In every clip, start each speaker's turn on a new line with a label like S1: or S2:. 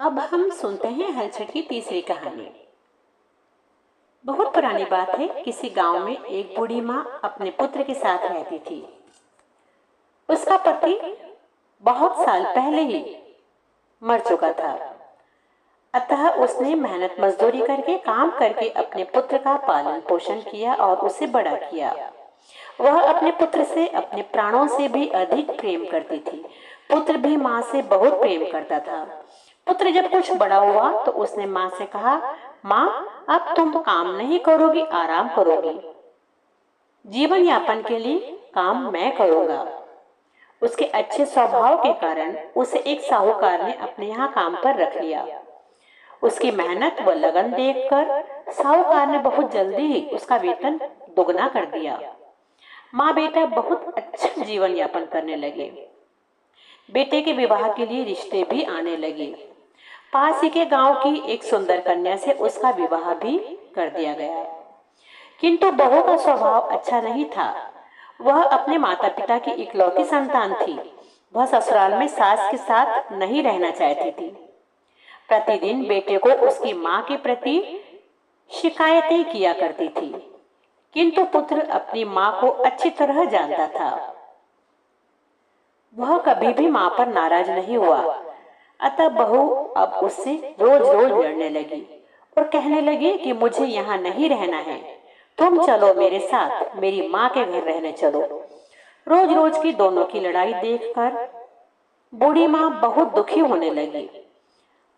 S1: अब हम सुनते हैं हलचट की तीसरी कहानी। बहुत पुरानी बात है। किसी गांव में एक बूढ़ी माँ अपने पुत्र के साथ रहती थी। उसका पति बहुत साल पहले ही मर चुका था। अतः उसने मेहनत मजदूरी करके काम करके अपने पुत्र का पालन पोषण किया और उसे बड़ा किया। वह अपने पुत्र से अपने प्राणों से भी अधिक प्रेम करती थी। पुत्र भी माँ से बहुत प्रेम करता था। पुत्र जब कुछ बड़ा हुआ तो उसने माँ से कहा, माँ अब तुम काम नहीं करोगी, आराम करोगी। जीवन यापन के लिए काम मैं करूंगा। उसके अच्छे स्वभाव के कारण उसे एक साहूकार ने अपने यहाँ काम पर रख लिया। उसकी मेहनत व लगन देखकर साहूकार ने बहुत जल्दी ही उसका वेतन दोगुना कर दिया। माँ बेटा बहुत अच्छा जीवन यापन करने लगे। बेटे के विवाह के लिए रिश्ते भी आने लगे। पास ही के गांव की एक सुंदर कन्या से उसका विवाह भी कर दिया गया। किंतु बहू का स्वभाव अच्छा नहीं था। वह अपने माता पिता की इकलौती संतान थी। वह ससुराल में सास के साथ नहीं रहना चाहती थी। प्रतिदिन बेटे को उसकी माँ के प्रति शिकायतें किया करती थी। किंतु पुत्र अपनी माँ को अच्छी तरह जानता था। वह कभी भी माँ पर नाराज नहीं हुआ। अतः बहू अब उससे रोज रोज लड़ने लगी और कहने लगी कि मुझे यहाँ नहीं रहना है, तुम चलो मेरे साथ, मेरी माँ के घर रहने चलो। रोज रोज की दोनों की लड़ाई देखकर बूढ़ी माँ बहुत दुखी होने लगी।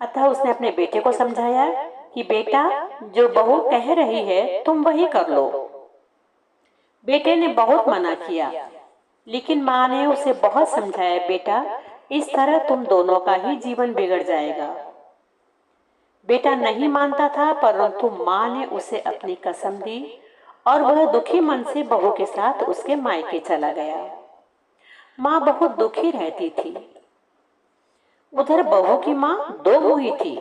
S1: अतः उसने अपने बेटे को समझाया कि बेटा, जो बहू कह रही है तुम वही कर लो। बेटे ने बहुत मना किया, लेकिन माँ ने उसे बहुत समझाया, बेटा इस तरह तुम दोनों का ही जीवन बिगड़ जाएगा। बेटा नहीं मानता था, परंतु माँ ने उसे अपनी कसम दी और वह दुखी मन से बहू के साथ उसके मायके चला गया। माँ बहुत दुखी रहती थी। उधर बहू की माँ दो मुही थी।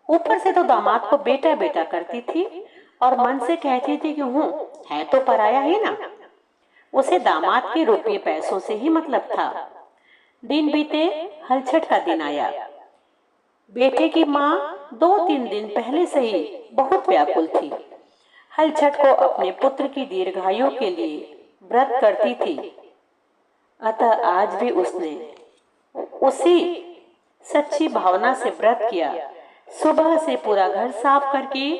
S1: ऊपर से तो दामाद को बेटा बेटा करती थी और मन से कहती थी कि है तो पराया ही ना, उसे दामाद के रुपये पैसों से ही मतलब था। दिन बीते, हलछट का दिन आया। बेटे की माँ 2-3 दिन पहले से ही बहुत व्याकुल थी। हलछट को अपने पुत्र की दीर्घायु के लिए व्रत करती थी। अतः आज भी उसने उसी सच्ची भावना से व्रत किया। सुबह से पूरा घर साफ करके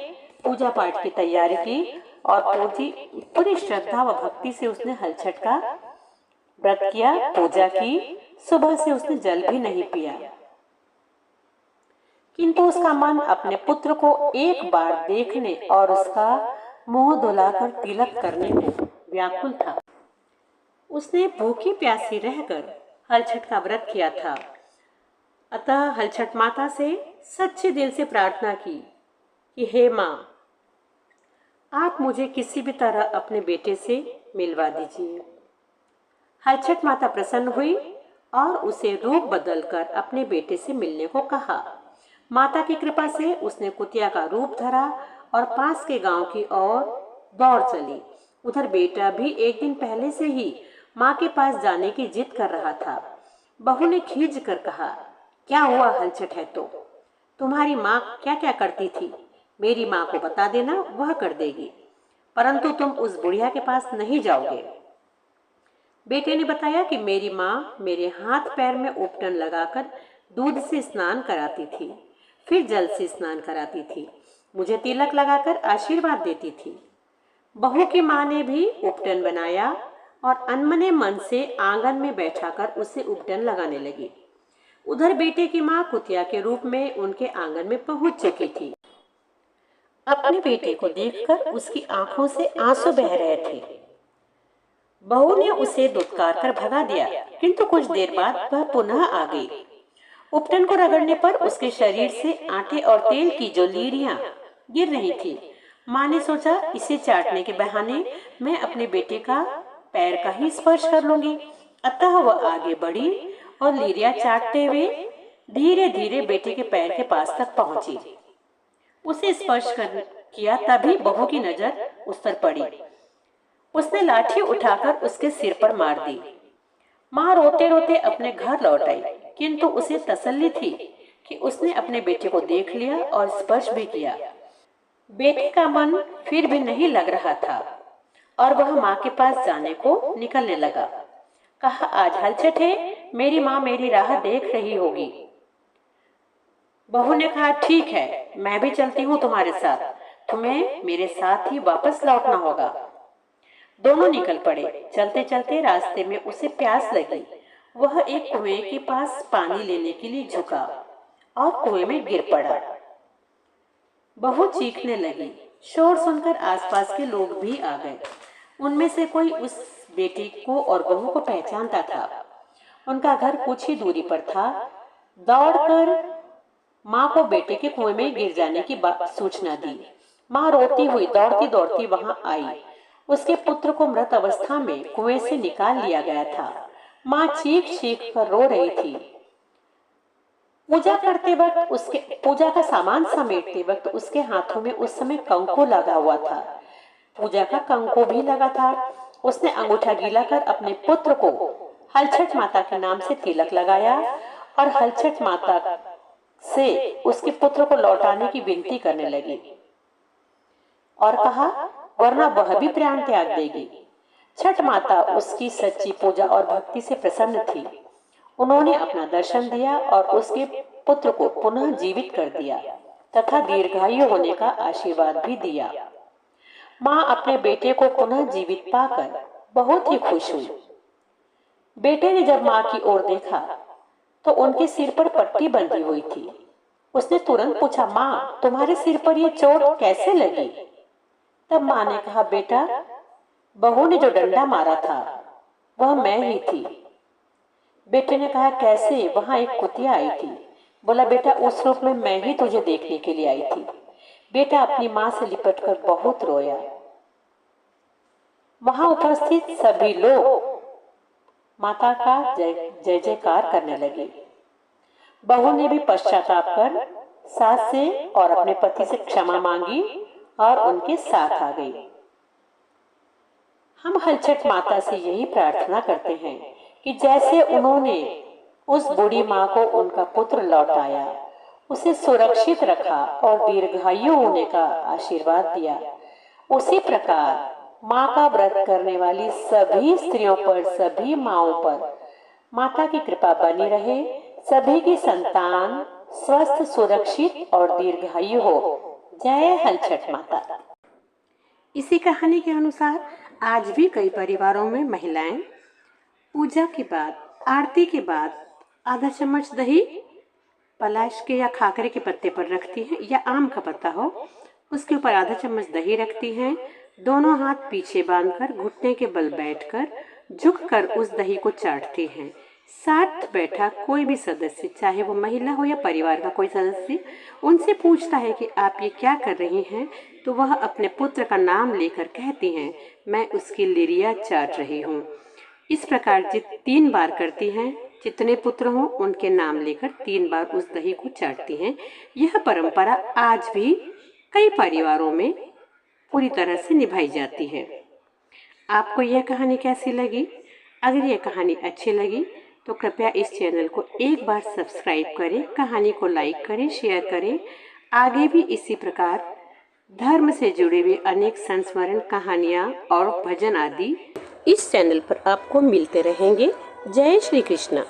S1: पूजा पाठ की तैयारी की और पूरी श्रद्धा व भक्ति से उसने हलछट का व्रत किया, पूजा की। सुबह से उसने जल भी नहीं पिया। किंतु उसका मन अपने पुत्र को एक बार देखने और उसका मुंह धुलाकर तिलक करने को व्याकुल था। उसने भूखी प्यासी रहकर हलछट का व्रत किया था। अतः हलछट माता से सच्चे दिल से प्रार्थना की कि हे माँ, आप मुझे किसी भी तरह अपने बेटे से मिलवा दीजिए। हलछट माता प्रसन्न हुई और उसे रूप बदलकर अपने बेटे से मिलने को कहा। माता की कृपा से उसने कुतिया का रूप धरा और पास के गांव की ओर दौड़ चली। उधर बेटा भी एक दिन पहले से ही माँ के पास जाने की जिद कर रहा था। बहू ने खींच कर कहा, क्या हुआ हलछट है तो? तुम्हारी माँ क्या क्या करती थी? मेरी माँ को बता देना, वह कर देगी, परंतु तुम उस बुढ़िया के पास नहीं जाओगे। बेटे ने बताया कि मेरी माँ मेरे हाथ पैर में उपटन लगाकर दूध से स्नान कराती थी, फिर जल से स्नान कराती थी, मुझे तिलक लगाकर आशीर्वाद देती थी। बहू की माँ ने भी उपटन बनाया और अनमने मन से आंगन में बैठाकर उसे उपटन लगाने लगी। उधर बेटे की माँ कुतिया के रूप में उनके आंगन में पहुंच चुकी थी। अपने बेटे को देखकर उसकी आंखों से आंसू बह रहे थे। बहू ने उसे दुत्कार कर भगा दिया, किंतु कुछ देर बाद वह पुनः आ गई। उपटन को रगड़ने पर उसके शरीर से आटे और तेल की जो लीरियां गिर रही थी। माँ ने सोचा, इसे चाटने के बहाने मैं अपने बेटे का पैर का ही स्पर्श कर लूंगी। अतः वह आगे बढ़ी और लीरियां चाटते हुए धीरे धीरे बेटे के पैर के पास तक पहुंची। उसे स्पर्श किया, तभी बहू की नजर उस पर पड़ी। उसने लाठी उठाकर उसके सिर पर मार दी। माँ रोते रोते अपने घर लौट आई, किंतु उसे तसल्ली थी कि उसने अपने बेटे को देख लिया और स्पर्श भी किया। बेटे का मन फिर भी नहीं लग रहा था और वह माँ के पास जाने को निकलने लगा। कहा, आज हलचट है, मेरी माँ मेरी राह देख रही होगी। बहू ने कहा, ठीक है, मैं भी चलती हूँ तुम्हारे साथ, तुम्हें मेरे साथ ही वापस लौटना होगा। दोनों निकल पड़े। चलते चलते रास्ते में उसे प्यास लगी। वह एक कुएं के पास पानी लेने के लिए झुका और कुएं में गिर पड़ा। बहू चीखने लगी। शोर सुनकर आसपास के लोग भी आ गए। उनमें से कोई उस बेटी को और बहू को पहचानता था। उनका घर कुछ ही दूरी पर था। दौड़कर माँ को बेटे के कुएं में गिर जाने की सूचना दी। माँ रोती हुई दौड़ती दौड़ती वहां आई। उसके पुत्र को मृत अवस्था में कुएं से निकाल लिया गया था। माँ चीख चीख कर रो रही थी। पूजा करते वक्त उसके पूजा का सामान समेटते वक्त उसके हाथों में उस समय कंकु लगा हुआ था। पूजा का कंकु भी लगा था। उसने अंगूठा गीला कर अपने पुत्र को हलछट माता के नाम से तिलक लगाया और हलछट माता से उसके पुत्र को लौटाने की विनती करने लगी और कहा, वरना वह भी प्राण त्याग देगी। छठ माता उसकी सच्ची पूजा और भक्ति से प्रसन्न थी। उन्होंने अपना दर्शन दिया और उसके पुत्र को पुनः जीवित कर दिया तथा दीर्घायु होने का आशीर्वाद भी दिया। माँ अपने बेटे को पुनः जीवित पाकर बहुत ही खुश हुई। बेटे ने जब माँ की ओर देखा तो उनके सिर पर पट्टी बंधी हुई थी। उसने तुरंत पूछा, माँ, तुम्हारे सिर पर यह चोट कैसे लगी? तब माँ ने कहा, बेटा, बहू ने जो डंडा मारा था वह मैं ही थी। बेटे ने कहा, कैसे? वहां एक कुतिया आई थी। बोला, बेटा, उस रूप में मैं ही तुझे देखने के लिए आई थी। बेटा अपनी माँ से लिपटकर बहुत रोया। वहां उपस्थित सभी लोग माता का जय जयकार करने लगे। बहू ने भी पश्चाताप कर सास से और अपने पति से क्षमा मांगी और उनके साथ आ गई। हम हलछट माता से यही प्रार्थना करते हैं कि जैसे उन्होंने उस बूढ़ी माँ को उनका पुत्र लौटाया, उसे सुरक्षित रखा और दीर्घायु होने का आशीर्वाद दिया, उसी प्रकार माँ का व्रत करने वाली सभी स्त्रियों पर, सभी माँओं पर माता की कृपा बनी रहे। सभी की संतान स्वस्थ, सुरक्षित और दीर्घायु हो। जय हलछट माता। इसी कहानी के अनुसार आज भी कई परिवारों में महिलाएं पूजा के बाद, आरती के बाद आधा चम्मच दही पलाश के या खाकरे के पत्ते पर रखती हैं, या आम का पत्ता हो उसके ऊपर आधा चम्मच दही रखती हैं। दोनों हाथ पीछे बांधकर घुटने के बल बैठकर झुककर उस दही को चाटती हैं। साथ बैठा कोई भी सदस्य, चाहे वो महिला हो या परिवार का कोई सदस्य, उनसे पूछता है कि आप ये क्या कर रही हैं, तो वह अपने पुत्र का नाम लेकर कहती हैं, मैं उसकी लिरिया चाट रही हूँ। इस प्रकार 3 बार करती हैं। जितने पुत्र हों उनके नाम लेकर 3 बार उस दही को चाटती हैं। यह परंपरा आज भी कई परिवारों में पूरी तरह से निभाई जाती है। आपको यह कहानी कैसी लगी? अगर यह कहानी अच्छी लगी तो कृपया इस चैनल को एक बार सब्सक्राइब करें, कहानी को लाइक करें, शेयर करें। आगे भी इसी प्रकार धर्म से जुड़े हुए अनेक संस्मरण, कहानियाँ और भजन आदि इस चैनल पर आपको मिलते रहेंगे। जय श्री कृष्ण।